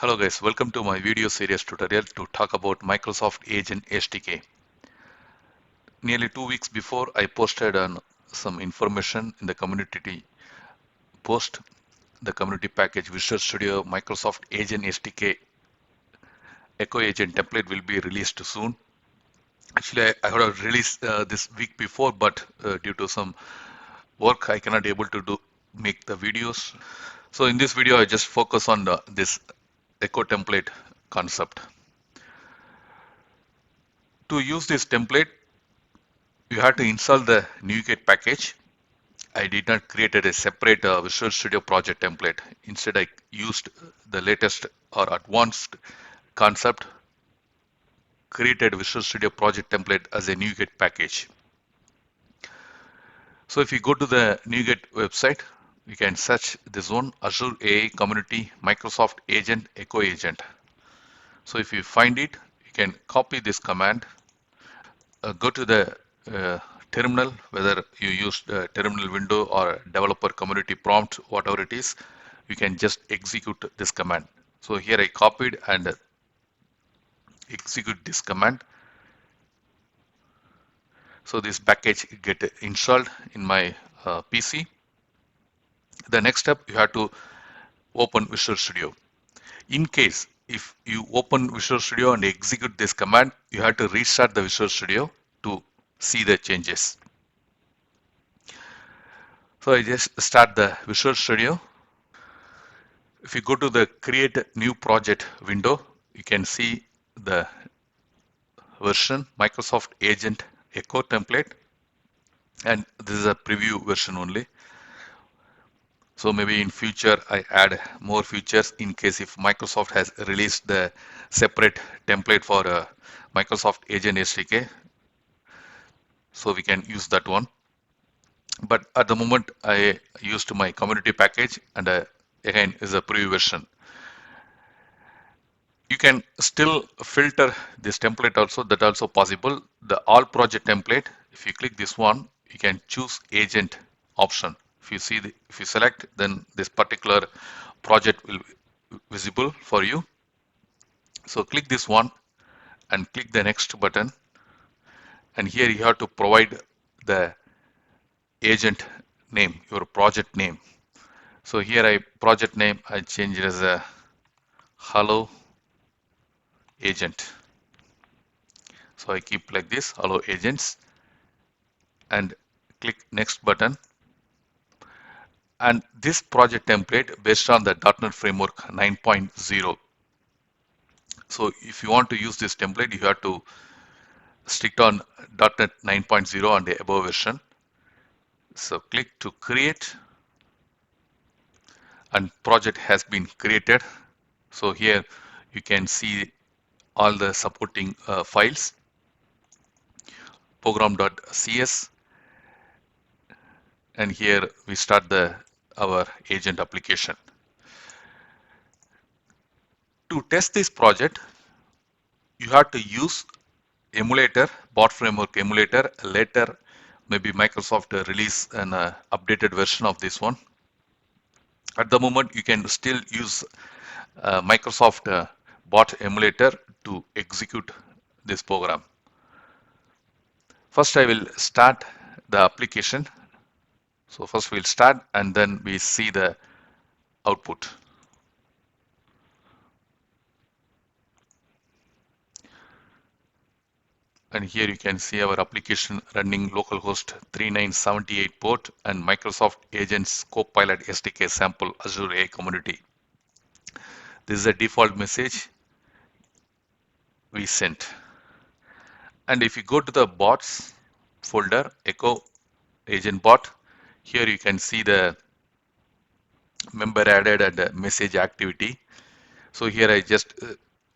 Hello guys, welcome to my video series tutorial to talk about Microsoft Agent SDK. Nearly 2 weeks before, I posted on some information in the community post, the community package Visual Studio Microsoft Agent SDK Echo Agent template will be released soon. Actually, I would have released this week before, but due to some work, I cannot able to make the videos. So in this video, I just focus on this Echo template concept. To use this template, you have to install the NuGet package. I did not create a separate Visual Studio project template. Instead, I used the latest or advanced concept, created Visual Studio project template as a NuGet package. So if you go to the NuGet website, you can search this one, Azure AI Community Microsoft Agent Echo Agent. So if you find it, you can copy this command, go to the terminal, whether you use the terminal window or developer community prompt, whatever it is, you can just execute this command. So here I copied and execute this command. So this package get installed in my PC. The next step, you have to open Visual Studio. In case if you open Visual Studio and execute this command, you have to restart the Visual Studio to see the changes. So I just start the Visual Studio. If you go to the create new project window, you can see the version Microsoft Agent Echo template, and this is a preview version only. So maybe in future I add more features in case if Microsoft has released the separate template for Microsoft Agent SDK, so we can use that one. But at the moment I used my community package, and again is a preview version. You can still filter this template also, that also possible. The all project template, if you click this one, you can choose agent option. If you see if you select, then this particular project will be visible for you. So click this one and click the next button, and here you have to provide the agent name, your project name. So here project name I change it as a hello agent. So I keep like this, hello agents, and click next button. And this project template based on the .NET Framework 9.0. So if you want to use this template, you have to stick on .NET 9.0 and the above version. So click to create, and project has been created. So here you can see all the supporting files, program.cs, and here we start our agent application. To test this project, you have to use emulator, bot framework emulator. Later, maybe Microsoft release an updated version of this one. At the moment, you can still use Microsoft bot emulator to execute this program. First, I will start the application. So first we'll start, and then we see the output. And here you can see our application running localhost 3978 port and Microsoft Agents Copilot SDK sample Azure AI Community. This is a default message we sent. And if you go to the bots folder, Echo Agent Bot, here you can see the member added and the message activity. So here I just,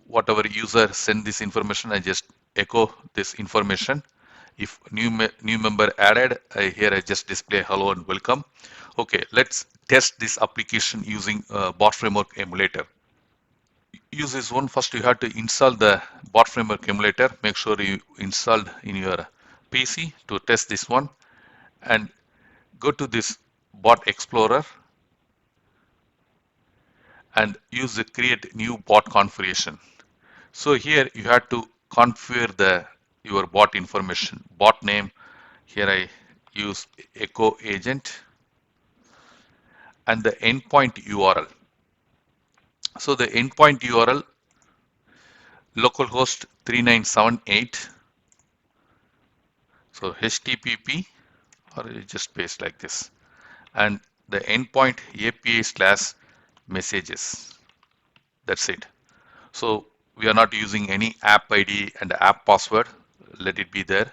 whatever user send this information, I just echo this information. If new member added, here I just display hello and welcome. Okay, let's test this application using bot framework emulator. Use this one. First you have to install the bot framework emulator. Make sure you installed in your PC to test this one, and go to this bot explorer, and use the create new bot configuration. So here you have to configure the your bot information, bot name. Here I use echo agent and the endpoint URL. So the endpoint URL localhost 3978. So HTTP or you just paste like this, and the endpoint API slash messages. That's it. So we are not using any app ID and app password. Let it be there,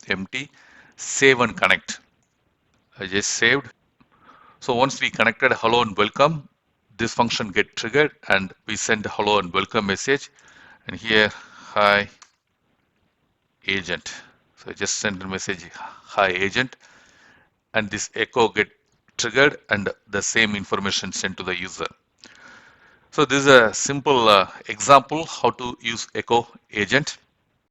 empty. Save and connect. I just saved. So once we connected hello and welcome, this function get triggered and we send hello and welcome message. And here, hi agent. So I just send a message, hi agent, and this echo get triggered and the same information sent to the user. So this is a simple example how to use echo agent.